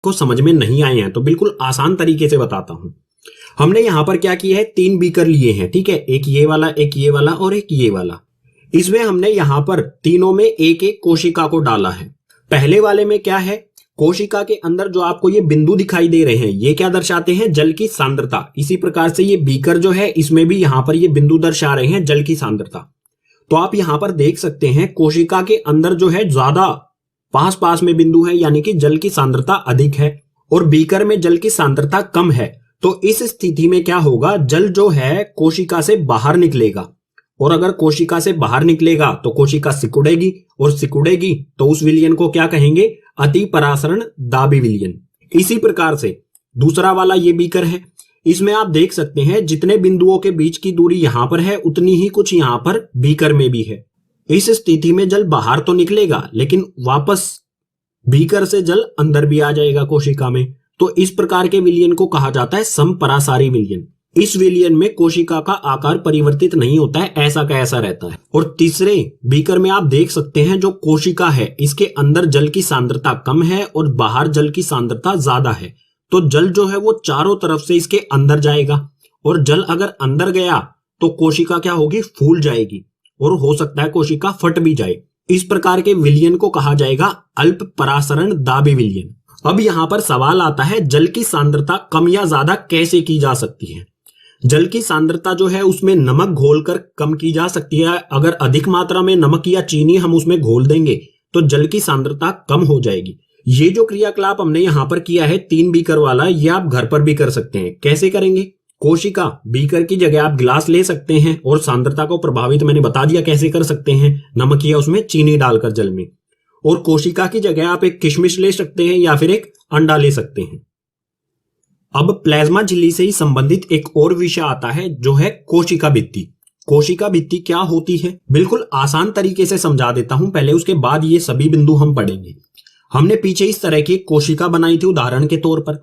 को समझ में नहीं आए हैं तो बिल्कुल आसान तरीके से बताता हूं। हमने यहां पर क्या किया है, 3 बीकर लिए हैं, ठीक है, एक ये वाला, एक ये वाला और एक ये वाला। इसमें हमने यहां पर तीनों में एक एक कोशिका को डाला है। पहले वाले में क्या है, कोशिका के अंदर जो आपको ये बिंदु दिखाई दे रहे हैं ये क्या दर्शाते हैं, जल की सांद्रता। इसी प्रकार से ये बीकर जो है इसमें भी यहां पर ये बिंदु दर्शा रहे हैं जल की सांद्रता। तो आप यहां पर देख सकते हैं कोशिका के अंदर जो है ज्यादा पास पास में बिंदु है, यानी कि जल की सांद्रता अधिक है, और बीकर में जल की सांद्रता कम है। तो इस स्थिति में क्या होगा, जल जो है कोशिका से बाहर निकलेगा, और अगर कोशिका से बाहर निकलेगा तो कोशिका सिकुड़ेगी, और सिकुड़ेगी तो उस विलयन को क्या कहेंगे, अति परासरण दाबी विलयन। इसी प्रकार से दूसरा वाला ये बीकर है, इसमें आप देख सकते हैं जितने बिंदुओं के बीच की दूरी यहां पर है उतनी ही कुछ यहां पर बीकर में भी है। इस स्थिति में जल बाहर तो निकलेगा लेकिन वापस बीकर से जल अंदर भी आ जाएगा कोशिका में। तो इस प्रकार के विलयन को कहा जाता है समपरासारी विलयन। इस विलयन में कोशिका का आकार परिवर्तित नहीं होता है, ऐसा का ऐसा रहता है। और तीसरे बीकर में आप देख सकते हैं जो कोशिका है इसके अंदर जल की सांद्रता कम है और बाहर जल की सांद्रता ज्यादा है। तो जल जो है वो चारों तरफ से इसके अंदर जाएगा, और जल अगर अंदर गया तो कोशिका क्या होगी, फूल जाएगी, और हो सकता है कोशिका फट भी जाए। इस प्रकार के विलयन को कहा जाएगा अल्प परासरण दाबी विलयन। अब यहां पर सवाल आता है, जल की सांद्रता कम या ज्यादा कैसे की जा सकती है। जल की सांद्रता जो है उसमें नमक घोलकर कम की जा सकती है। अगर अधिक मात्रा में नमक या चीनी हम उसमें घोल देंगे तो जल की सांद्रता कम हो जाएगी। ये जो क्रियाकलाप हमने यहां पर किया है 3 बीकर वाला, ये आप घर पर भी कर सकते हैं। कैसे करेंगे, कोशिका बीकर की जगह आप गिलास ले सकते हैं, और सांद्रता को प्रभावित मैंने बता दिया कैसे कर सकते हैं, नमक या उसमें चीनी डालकर जल में। और कोशिका की जगह आप एक किशमिश ले सकते हैं या फिर एक अंडा ले सकते हैं। अब प्लाज्मा झिल्ली से ही संबंधित एक और विषय आता है जो है कोशिका भित्ति। कोशिका भित्ति क्या होती है, बिल्कुल आसान तरीके से समझा देता हूं पहले, उसके बाद ये सभी बिंदु हम पढ़ेंगे। हमने पीछे इस तरह की कोशिका बनाई थी उदाहरण के तौर पर।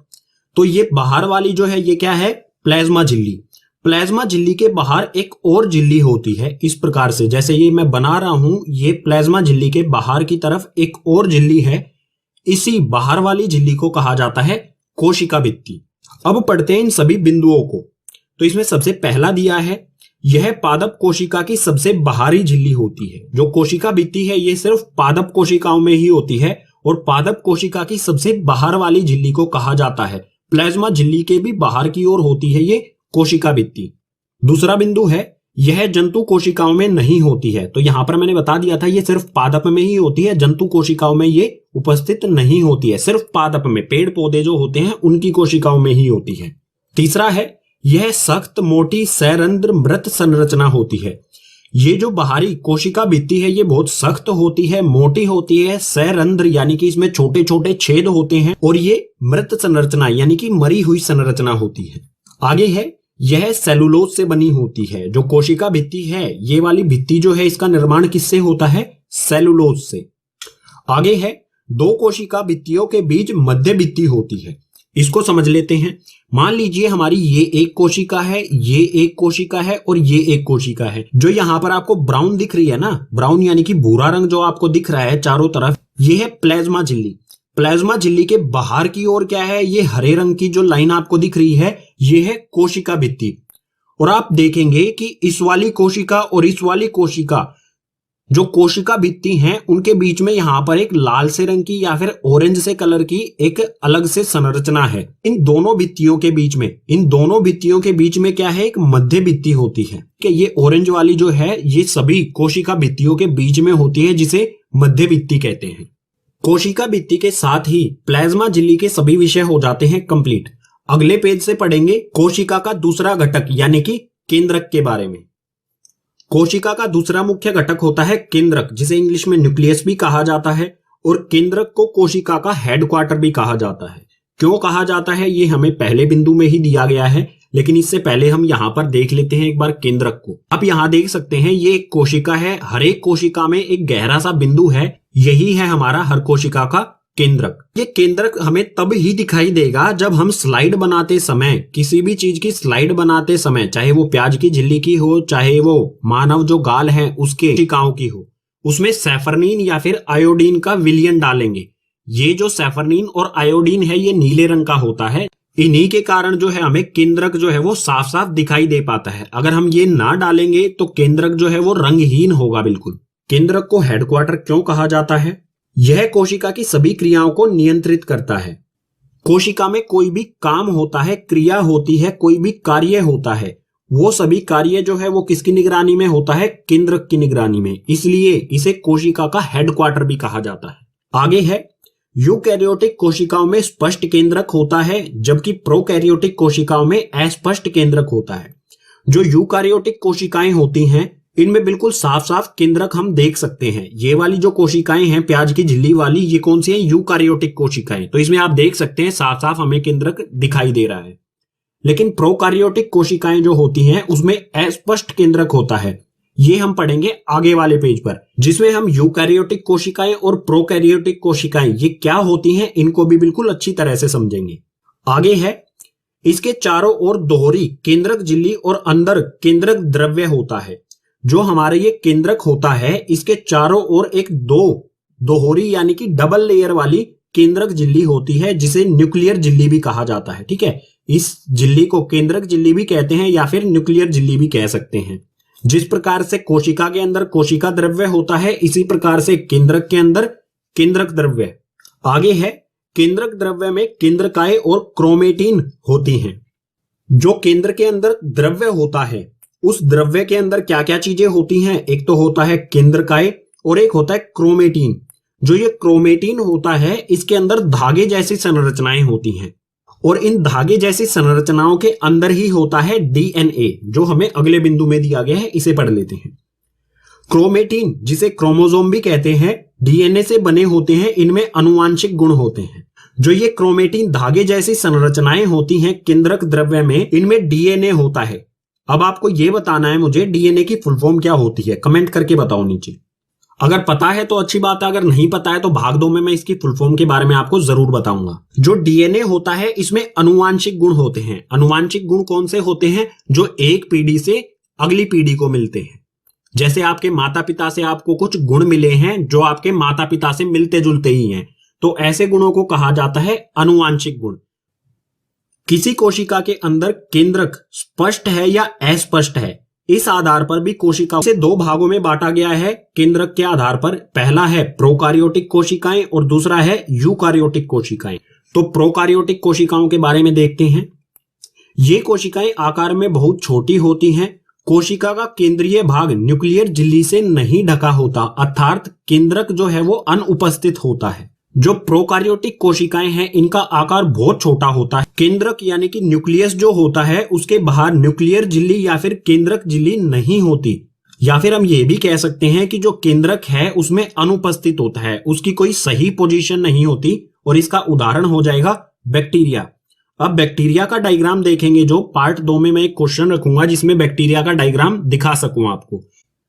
तो ये बाहर वाली जो है ये क्या है, प्लाज्मा झिल्ली। प्लाज्मा झिल्ली के बाहर एक और झिल्ली होती है इस प्रकार से, जैसे ये मैं बना रहा हूं, ये प्लाज्मा झिल्ली के बाहर की तरफ एक और झिल्ली है। इसी बाहर वाली झिल्ली को कहा जाता है कोशिका भित्ति। अब पढ़ते हैं इन सभी बिंदुओं को। तो इसमें सबसे पहला दिया है, यह पादप कोशिका की सबसे बाहरी झिल्ली होती है। जो कोशिका भित्ति है ये सिर्फ पादप कोशिकाओं में ही होती है, और पादप कोशिका की सबसे बाहर वाली झिल्ली को कहा जाता है, प्लाज्मा झिल्ली के भी बाहर की ओर होती है ये कोशिका भित्ति। दूसरा बिंदु है, यह जंतु कोशिकाओं में नहीं होती है। तो यहां पर मैंने बता दिया था ये सिर्फ पादप में ही होती है, जंतु कोशिकाओं में ये उपस्थित नहीं होती है, सिर्फ पादप में, पेड़ पौधे जो होते हैं उनकी कोशिकाओं में ही होती है। तीसरा है, यह सख्त मोटी सैरंध्र मृत संरचना होती है। ये जो बाहरी कोशिका भित्ति है ये बहुत सख्त होती है, मोटी होती है, सैरंध्र यानी कि इसमें छोटे छोटे छेद होते हैं, और ये मृत संरचना यानी कि मरी हुई संरचना होती है। आगे है, यह सेलुलोज से बनी होती है। जो कोशिका भित्ति है ये वाली भित्ति जो है इसका निर्माण किससे होता है, सेलुलोज से। आगे है, 2 कोशिका भित्तियों के बीच मध्य भित्ति होती है। इसको समझ लेते हैं। मान लीजिए हमारी ये एक कोशिका है, ये एक कोशिका है और ये एक कोशिका है। जो यहां पर आपको ब्राउन दिख रही है ना, ब्राउन यानी कि भूरा रंग जो आपको दिख रहा है चारों तरफ, ये है प्लाज्मा झिल्ली। प्लाज्मा झिल्ली के बाहर की ओर क्या है, ये हरे रंग की जो लाइन आपको दिख रही है ये है कोशिका भित्ति। और आप देखेंगे कि इस वाली कोशिका और इस वाली कोशिका जो कोशिका भित्ति हैं उनके बीच में यहां पर एक लाल से रंग की या फिर ऑरेंज से कलर की एक अलग से संरचना है। इन दोनों भित्तियों के बीच में क्या है, एक मध्य भित्ति होती है कि ये ऑरेंज वाली जो है ये सभी कोशिका भित्तियों के बीच में होती है, जिसे मध्य भित्ति कहते हैं। कोशिका भित्ति के साथ ही प्लाज्मा झिल्ली के सभी विषय हो जाते हैं कंप्लीट। अगले पेज से पढ़ेंगे कोशिका का दूसरा घटक यानी कि केंद्रक के बारे में। कोशिका का दूसरा मुख्य घटक होता है केंद्रक, जिसे इंग्लिश में न्यूक्लियस भी कहा जाता है, और केंद्रक को कोशिका का हेडक्वार्टर भी कहा जाता है। क्यों कहा जाता है ये हमें पहले बिंदु में ही दिया गया है, लेकिन इससे पहले हम यहाँ पर देख लेते हैं एक बार केंद्रक को। आप यहाँ देख सकते हैं ये एक कोशिका है, हर एक कोशिका में एक गहरा सा बिंदु है, यही है हमारा हर कोशिका का केंद्रक। ये केंद्रक हमें तब ही दिखाई देगा जब हम स्लाइड बनाते समय, किसी भी चीज की स्लाइड बनाते समय, चाहे वो प्याज की झिल्ली की हो, चाहे वो मानव जो गाल है उसके कोशिकाओं की हो, उसमें सैफरनीन या फिर आयोडीन का विलयन डालेंगे। ये जो सैफरनीन और आयोडीन है ये नीले रंग का होता है। इन्हीं के कारण जो है हमें केंद्रक जो है वो साफ साफ दिखाई दे पाता है। अगर हम ये ना डालेंगे तो केंद्रक जो है वो रंगहीन होगा बिल्कुल। केंद्रक को हेडक्वार्टर क्यों कहा जाता है? यह कोशिका की सभी क्रियाओं को नियंत्रित करता है। कोशिका में कोई भी काम होता है, क्रिया होती है, कोई भी कार्य होता है, वो सभी कार्य जो है वो किसकी निगरानी में होता है? केंद्रक की निगरानी में। इसलिए इसे कोशिका का हेडक्वार्टर भी कहा जाता है। आगे है, यूकैरियोटिक कोशिकाओं में स्पष्ट केंद्रक होता है जबकि प्रोकैरियोटिक कोशिकाओं में अस्पष्ट केंद्रक होता है। जो यूकैरियोटिक कोशिकाएं होती हैं इनमें बिल्कुल साफ साफ केंद्रक हम देख सकते हैं। ये वाली जो कोशिकाएं हैं प्याज की झिल्ली वाली, ये कौन सी है? यूकैरियोटिक कोशिकाएं। तो इसमें आप देख सकते हैं साफ साफ हमें केंद्रक दिखाई दे रहा है। लेकिन प्रोकैरियोटिक कोशिकाएं जो होती हैं उसमें अस्पष्ट केंद्रक होता है। ये हम पढ़ेंगे आगे वाले पेज पर, जिसमें हम यूकैरियोटिक कोशिकाएं और प्रोकैरियोटिक कोशिकाएं ये क्या होती हैं इनको भी बिल्कुल अच्छी तरह से समझेंगे। आगे है, इसके चारों ओर दोहरी केंद्रक झिल्ली और अंदर केंद्रक द्रव्य होता है। जो हमारे ये केंद्रक होता है इसके चारों ओर एक दोहरी यानी कि डबल लेयर वाली केंद्रक झिल्ली होती है जिसे न्यूक्लियर झिल्ली भी कहा जाता है। ठीक है, इस झिल्ली को केंद्रक झिल्ली भी कहते हैं या फिर न्यूक्लियर झिल्ली भी कह सकते हैं। जिस प्रकार से कोशिका के अंदर कोशिका द्रव्य होता है इसी प्रकार से केंद्रक के अंदर केंद्रक द्रव्य। आगे है, केंद्रक द्रव्य में केंद्रकाएं और क्रोमेटिन होती हैं। जो केंद्र के अंदर द्रव्य होता है उस द्रव्य के अंदर क्या क्या चीजें होती हैं? एक तो होता है केंद्रकाएं और एक होता है क्रोमेटिन। जो ये क्रोमेटिन होता है इसके अंदर धागे जैसी संरचनाएं होती हैं और इन धागे जैसी संरचनाओं के अंदर ही होता है डीएनए, जो हमें अगले बिंदु में दिया गया है, इसे पढ़ लेते हैं। क्रोमेटिन जिसे क्रोमोसोम भी कहते हैं डीएनए से बने होते हैं। इनमें आनुवांशिक गुण होते हैं। जो ये क्रोमेटिन धागे जैसी संरचनाएं होती हैं केंद्रक द्रव्य में, इनमें डीएनए होता है। अब आपको यह बताना है मुझे डीएनए की फुल फॉर्म क्या होती है, कमेंट करके बताओ नीचे। अगर पता है तो अच्छी बात है, अगर नहीं पता है तो भाग 2 में मैं इसकी फुल फॉर्म के बारे में आपको जरूर बताऊंगा। जो डीएनए होता है इसमें आनुवांशिक गुण होते हैं। आनुवांशिक गुण कौन से होते हैं? जो एक पीढ़ी से अगली पीढ़ी को मिलते हैं। जैसे आपके माता पिता से आपको कुछ गुण मिले हैं जो आपके माता पिता से मिलते जुलते ही हैं, तो ऐसे गुणों को कहा जाता है आनुवांशिक गुण। किसी कोशिका के अंदर केंद्रक स्पष्ट है या अस्पष्ट है, इस आधार पर भी कोशिका से 2 भागों में बांटा गया है केंद्रक के आधार पर। पहला है प्रोकैरियोटिक कोशिकाएं और दूसरा है यूकैरियोटिक कोशिकाएं। तो प्रोकैरियोटिक कोशिकाओं के बारे में देखते हैं। ये कोशिकाएं आकार में बहुत छोटी होती हैं। कोशिका का केंद्रीय भाग न्यूक्लियर झिल्ली से नहीं ढका होता, अर्थात केंद्रक जो है वो अनुपस्थित होता है। जो प्रोकैरियोटिक कोशिकाएं हैं इनका आकार बहुत छोटा होता है। केंद्रक यानी कि न्यूक्लियस जो होता है उसके बाहर न्यूक्लियर झिल्ली या फिर केंद्रक झिल्ली नहीं होती, या फिर हम ये भी कह सकते हैं कि जो केंद्रक है उसमें अनुपस्थित होता है, उसकी कोई सही पोजीशन नहीं होती। और इसका उदाहरण हो जाएगा बैक्टीरिया। अब बैक्टीरिया का डायग्राम देखेंगे, जो पार्ट 2 में मैं एक क्वेश्चन रखूंगा जिसमें बैक्टीरिया का डायग्राम दिखा सकूं आपको।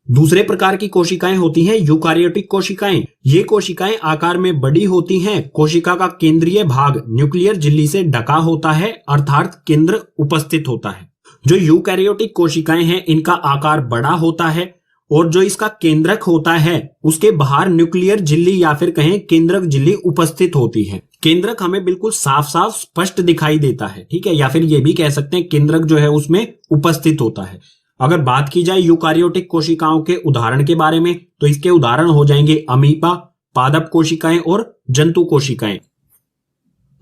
दूसरे प्रकार की कोशिकाएं होती हैं यूकैरियोटिक कोशिकाएं। ये कोशिकाएं आकार में बड़ी होती हैं। कोशिका का केंद्रीय भाग न्यूक्लियर झिल्ली से ढका होता है, अर्थात केंद्र उपस्थित होता है। जो यूकैरियोटिक कोशिकाएं हैं इनका आकार बड़ा होता है और जो इसका केंद्रक होता है उसके बाहर न्यूक्लियर झिल्ली या फिर कहें केंद्रक झिल्ली उपस्थित होती है। केंद्रक हमें बिल्कुल साफ साफ स्पष्ट दिखाई देता है, ठीक है, या फिर ये भी कह सकते हैं केंद्रक जो है उसमें उपस्थित होता है। अगर बात की जाए यूकैरियोटिक कोशिकाओं के उदाहरण के बारे में तो इसके उदाहरण हो जाएंगे अमीबा, पादप कोशिकाएं और जंतु कोशिकाएं।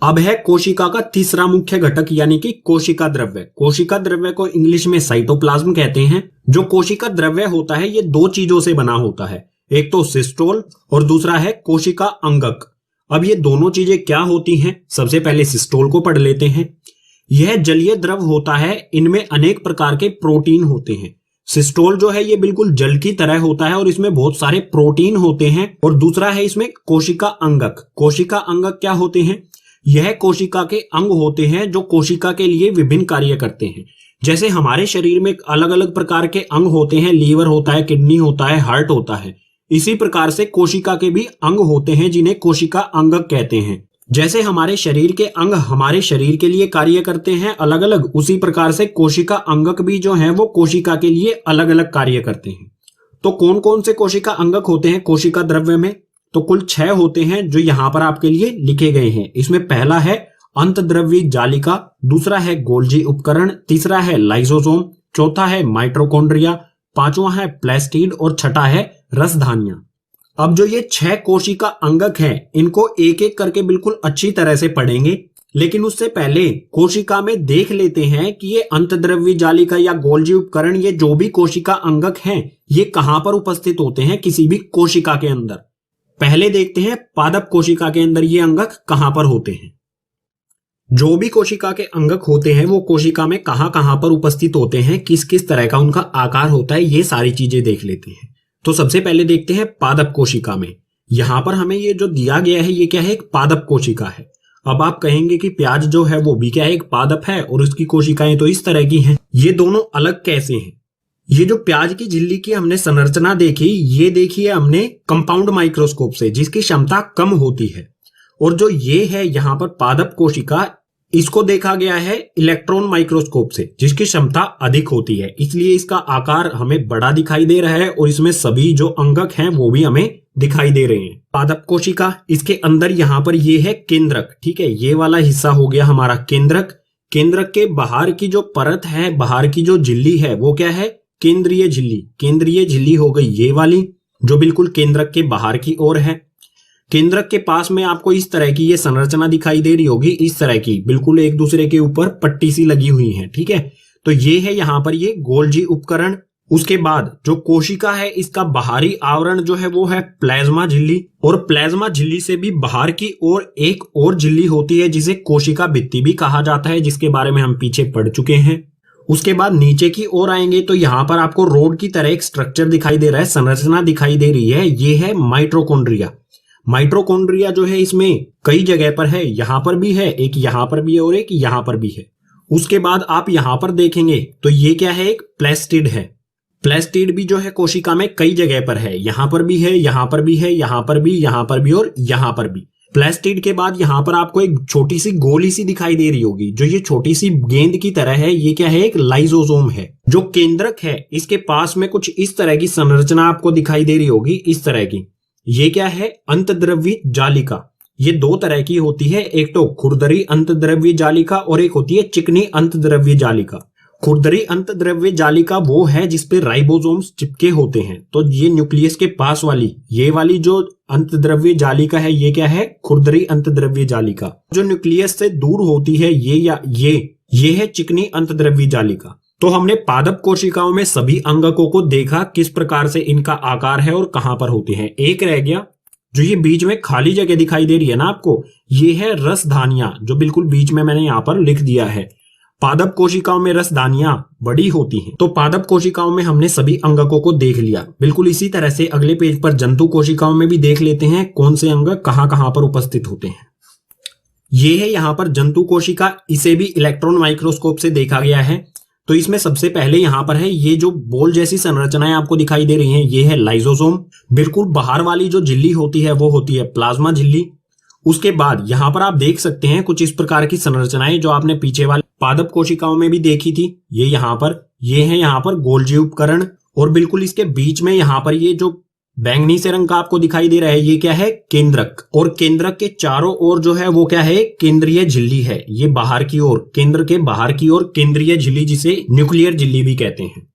अब है कोशिका का तीसरा मुख्य घटक यानी कि कोशिका द्रव्य। कोशिका द्रव्य को इंग्लिश में साइटोप्लाज्म कहते हैं। जो कोशिका द्रव्य होता है ये 2 चीजों से बना होता है, एक तो सिस्टोल और दूसरा है कोशिका अंगक। अब ये दोनों चीजें क्या होती हैं? सबसे पहले सिस्टोल को पढ़ लेते हैं। यह जलीय द्रव होता है, इनमें अनेक प्रकार के प्रोटीन होते हैं। सिस्टोल जो है ये बिल्कुल जल की तरह होता है और इसमें बहुत सारे प्रोटीन होते हैं। और दूसरा है इसमें कोशिका अंगक। कोशिका अंगक क्या होते हैं? यह कोशिका के अंग होते हैं जो कोशिका के लिए विभिन्न कार्य करते हैं। जैसे हमारे शरीर में अलग अलग प्रकार के अंग होते हैं, लीवर होता है, किडनी होता है, हार्ट होता है, इसी प्रकार से कोशिका के भी अंग होते हैं जिन्हें कोशिका अंगक कहते हैं। जैसे हमारे शरीर के अंग हमारे शरीर के लिए कार्य करते हैं अलग अलग, उसी प्रकार से कोशिका अंगक भी जो है वो कोशिका के लिए अलग अलग कार्य करते हैं। तो कौन कौन से कोशिका अंगक होते हैं कोशिका द्रव्य में? तो कुल 6 होते हैं जो यहाँ पर आपके लिए लिखे गए हैं। इसमें पहला है अंतद्रव्यी जालिका, दूसरा है गोल्जी उपकरण, तीसरा है लाइसोसोम, चौथा है माइटोकॉन्ड्रिया, पांचवा है प्लास्टिड और छठा है रसधानियां। अब जो ये 6 कोशिका अंगक हैं, इनको एक एक करके बिल्कुल अच्छी तरह से पढ़ेंगे, लेकिन उससे पहले कोशिका में देख लेते हैं कि ये अंतद्रव्यी जालिका या गोल्जी उपकरण, ये जो भी कोशिका अंगक हैं, ये कहां पर उपस्थित होते हैं किसी भी कोशिका के अंदर। पहले देखते हैं पादप कोशिका के अंदर ये अंगक कहां पर होते हैं। जो भी कोशिका के अंगक होते हैं वो कोशिका में कहां कहां पर उपस्थित होते हैं, किस किस तरह का उनका आकार होता है, ये सारी चीजें देख लेते हैं। तो सबसे पहले देखते हैं पादप कोशिका में। यहां पर हमें ये जो दिया गया है ये क्या है, एक पादप कोशिका है। अब आप कहेंगे कि प्याज जो है वो भी क्या है, एक पादप है और उसकी कोशिकाएं तो इस तरह की हैं। ये दोनों अलग कैसे हैं? ये जो प्याज की झिल्ली की हमने संरचना देखी, ये देखी है हमने कंपाउंड माइक्रोस्कोप से, जिसकी क्षमता कम होती है। और जो ये है यहाँ पर पादप कोशिका, इसको देखा गया है इलेक्ट्रॉन माइक्रोस्कोप से, जिसकी क्षमता अधिक होती है। इसलिए इसका आकार हमें बड़ा दिखाई दे रहा है और इसमें सभी जो अंगक हैं वो भी हमें दिखाई दे रहे हैं। पादप कोशिका, इसके अंदर यहाँ पर ये है केंद्रक, ठीक है, ये वाला हिस्सा हो गया हमारा केंद्रक। केंद्रक के बाहर की जो परत है, बाहर की जो झिल्ली है वो क्या है, केंद्रीय झिल्ली। केंद्रीय झिल्ली हो गई ये वाली, जो बिल्कुल केंद्रक के बाहर की ओर है। केंद्रक के पास में आपको इस तरह की ये संरचना दिखाई दे रही होगी, इस तरह की, बिल्कुल एक दूसरे के ऊपर पट्टी सी लगी हुई है, ठीक है। तो ये है यहाँ पर ये गोल्जी उपकरण। उसके बाद जो कोशिका है, इसका बाहरी आवरण जो है वो है प्लाज्मा झिल्ली, और प्लाज्मा झिल्ली से भी बाहर की ओर एक और झिल्ली होती है जिसे कोशिका भित्ति भी कहा जाता है, जिसके बारे में हम पीछे पढ़ चुके हैं। उसके बाद नीचे की ओर आएंगे तो यहाँ पर आपको रोड की तरह एक स्ट्रक्चर दिखाई दे रहा है, संरचना दिखाई दे रही है, ये है माइटोकॉन्ड्रिया। माइटोकॉन्ड्रिया जो है इसमें कई जगह पर है, यहां पर भी है, एक यहां पर भी है और एक यहां पर भी है। उसके बाद आप यहां पर देखेंगे तो ये क्या है, एक प्लास्टिड है। प्लास्टिड भी जो है कोशिका में कई जगह पर है, यहां पर भी है, यहां पर भी है, यहां पर भी, यहां पर भी और यहां पर भी। प्लास्टिड के बाद यहां पर आपको एक छोटी सी गोली सी दिखाई दे रही होगी, जो ये छोटी सी गेंद की तरह है, ये क्या है, एक लाइसोसोम है। जो केंद्रक है इसके पास में कुछ इस तरह की संरचना आपको दिखाई दे रही होगी, इस तरह की। ये क्या है, अंतद्रव्यी जालिका। ये दो तरह की होती है, एक तो खुरदरी अंतद्रव्यी जालिका और एक होती है चिकनी अंतद्रव्यी जालिका। खुरदरी अंतद्रव्य जालिका वो है जिसपे राइबोसोम्स चिपके होते हैं। तो ये न्यूक्लियस के पास वाली, ये वाली जो अंतद्रव्य जालिका है, ये क्या है, खुरदरी अंतद्रव्य जालिका। जो न्यूक्लियस से दूर होती है, ये है चिकनी अंतद्रव्य जालिका। तो हमने पादप कोशिकाओं में सभी अंगकों को देखा, किस प्रकार से इनका आकार है और कहां पर होते हैं। एक रह गया, जो ये बीच में खाली जगह दिखाई दे रही है ना आपको, ये है रसधानियां, जो बिल्कुल बीच में मैंने यहां पर लिख दिया है। पादप कोशिकाओं में रसधानियां बड़ी होती हैं। तो पादप कोशिकाओं में हमने सभी अंगकों को देख लिया। बिल्कुल इसी तरह से अगले पेज पर जंतु कोशिकाओं में भी देख लेते हैं कौन से अंगक कहां कहां पर उपस्थित होते हैं। ये है यहां पर जंतु कोशिका, इसे भी इलेक्ट्रॉन माइक्रोस्कोप से देखा गया है। तो इसमें सबसे पहले यहां पर है, ये जो बॉल जैसी संरचनाएं आपको दिखाई दे रही हैं, ये है लाइसोसोम। बिल्कुल बाहर वाली जो झिल्ली होती है वो होती है प्लाज्मा झिल्ली। उसके बाद यहां पर आप देख सकते हैं कुछ इस प्रकार की संरचनाएं जो आपने पीछे वाले पादप कोशिकाओं में भी देखी थी। ये यहाँ पर गोल्जी उपकरण, और बिल्कुल इसके बीच में यहाँ पर ये जो बैंगनी से रंग का आपको दिखाई दे रहा है, ये क्या है, केंद्रक। और केंद्रक के चारों ओर जो है वो क्या है, केंद्रीय झिल्ली है। ये बाहर की ओर, केंद्र के बाहर की ओर केंद्रीय झिल्ली, जिसे न्यूक्लियर झिल्ली भी कहते हैं।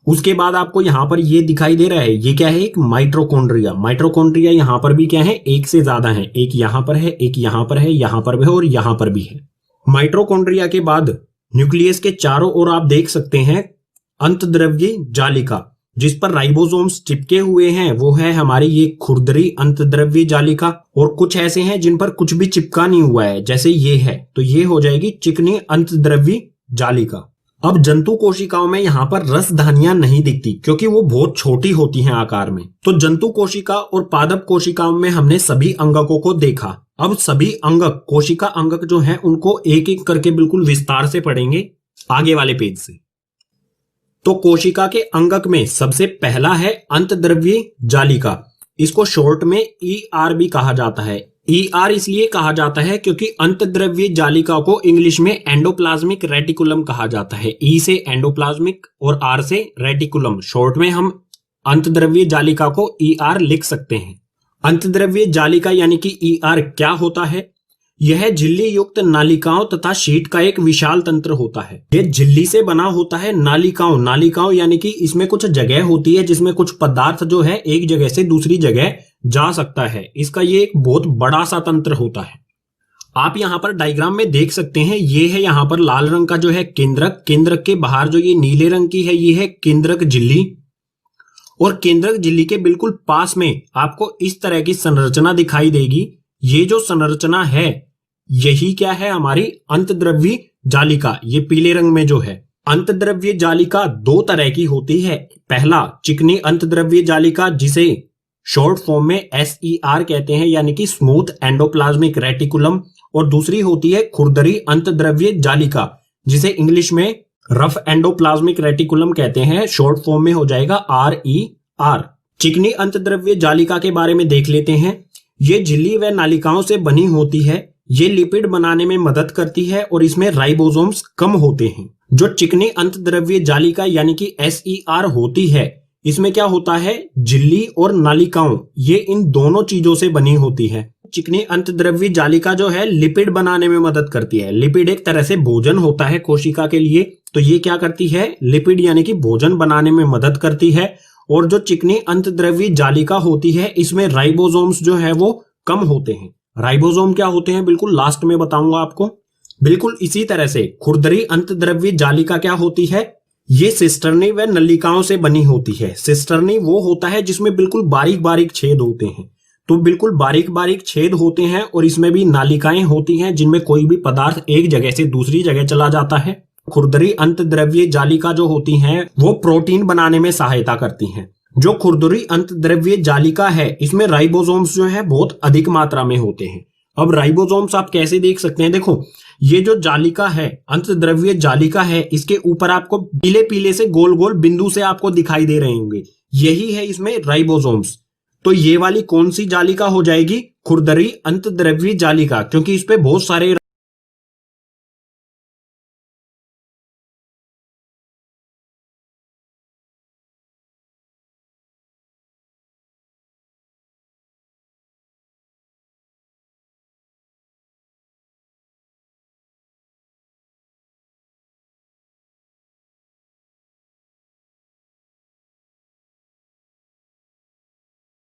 उसके बाद आपको यहाँ पर ये दिखाई दे रहा है, ये क्या है, एक माइटोकॉन्ड्रिया। माइटोकॉन्ड्रिया यहाँ पर भी क्या है, एक से ज्यादा है, एक यहाँ पर है, एक यहाँ पर है, यहाँ पर भी है और यहाँ पर भी है। माइटोकॉन्ड्रिया के बाद न्यूक्लियस के चारों ओर आप देख सकते हैं अंतद्रव्यी जालिका, जिस पर राइबोसोम्स चिपके हुए हैं, वो है हमारी ये खुरदरी अंतद्रव्यी जालिका। और कुछ ऐसे हैं जिन पर कुछ भी चिपका नहीं हुआ है, जैसे ये है, तो ये हो जाएगी चिकनी अंतद्रव्यी जालिका। अब जंतु कोशिकाओं में यहाँ पर रसधानियां नहीं दिखती, क्योंकि वो बहुत छोटी होती हैं आकार में। तो जंतु कोशिका और पादप कोशिकाओं में हमने सभी अंगकों को देखा। अब सभी अंगक, कोशिका अंगक जो हैं, उनको एक एक करके बिल्कुल विस्तार से पढ़ेंगे आगे वाले पेज से। तो कोशिका के अंगक में सबसे पहला है अंतद्रव्यी जालिका। इसको शॉर्ट में ER भी कहा जाता है। ER इसलिए कहा जाता है क्योंकि अंतद्रव्यी जालिका को इंग्लिश में एंडोप्लाज्मिक रेटिकुलम कहा जाता है। E से एंडोप्लाज्मिक और R से रेटिकुलम, शॉर्ट में हम अंतद्रव्यी जालिका को ER लिख सकते हैं। अंतद्रव्य जालिका यानी कि ER क्या होता है? यह झिल्ली युक्त नालिकाओं तथा शीट का एक विशाल तंत्र होता है। यह झिल्ली से बना होता है। नालिकाओं यानी कि इसमें कुछ जगह होती है जिसमें कुछ पदार्थ जो है एक जगह से दूसरी जगह जा सकता है। इसका ये एक बहुत बड़ा सा तंत्र होता है। आप यहाँ पर डायग्राम में देख सकते हैं, ये है यहाँ पर लाल रंग का जो है केंद्रक। केंद्रक के बाहर जो ये नीले रंग की है, ये है केंद्रक झिल्ली। और केंद्रक झिल्ली के बिल्कुल पास में आपको इस तरह की संरचना दिखाई देगी। ये जो संरचना है यही क्या है? हमारी अंतद्रव्य जालिका। ये पीले रंग में जो है अंतद्रव्य जालिका दो तरह की होती है। पहला चिकनी अंतद्रव्य जालिका, जिसे शॉर्ट फॉर्म में SER कहते हैं, यानी कि स्मूथ एंडोप्लाज्मिक रेटिकुलम। और दूसरी होती है खुरदरी अंतद्रव्य जालिका, जिसे इंग्लिश में रफ एंडोप्लाज्मिक रेटिकुलम कहते हैं। शॉर्ट फॉर्म में हो जाएगा RER। चिकनी अंतद्रव्य जालिका के बारे में देख लेते हैं। ये झिल्ली व नालिकाओं से बनी होती है। ये लिपिड बनाने में मदद करती है और इसमें राइबोसोम्स कम होते हैं। जो चिकनी अंतद्रव्य जालिका यानी कि SER होती है, इसमें क्या होता है? झिल्ली और नालिकाओं, ये इन दोनों चीजों से बनी होती है। चिकनी अंतद्रव्य जालिका जो है लिपिड बनाने में मदद करती है। लिपिड एक तरह से भोजन होता है कोशिका के लिए, तो ये क्या करती है? लिपिड यानी कि भोजन बनाने में मदद करती है। और जो चिकनी अंतद्रव्य जालिका होती है, इसमें राइबोसोम्स जो है वो कम होते हैं। राइबोसोम क्या होते हैं बिल्कुल लास्ट में बताऊंगा आपको। बिल्कुल इसी तरह से खुरदरी अंतद्रव्य जालिका क्या होती है? ये सिस्टर्नी व नलिकाओं से बनी होती है। सिस्टर्नी वो होता है जिसमें बिल्कुल बारीक बारीक छेद होते हैं। तो बिल्कुल बारीक बारीक छेद होते हैं और इसमें भी नालिकाएं होती हैं जिनमें कोई भी पदार्थ एक जगह से दूसरी जगह चला जाता है। खुरदरी अंतद्रव्य जालिका जो होती हैं वो प्रोटीन बनाने में सहायता करती हैं। जो खुरदरी अंतद्रव्य जालिका है, इसमें राइबोसोम्स जो है बहुत अधिक मात्रा में होते हैं। अब राइबोसोम्स आप कैसे देख सकते हैं? देखो, ये जो जालिका है, अंतद्रव्य जालिका है, इसके ऊपर आपको पीले पीले से गोल गोल बिंदु से आपको दिखाई दे रहे होंगे, यही है इसमें राइबोसोम्स। तो ये वाली कौन सी जालिका हो जाएगी? खुरदरी अंतद्रव्य जालिका, क्योंकि इस पे बहुत सारे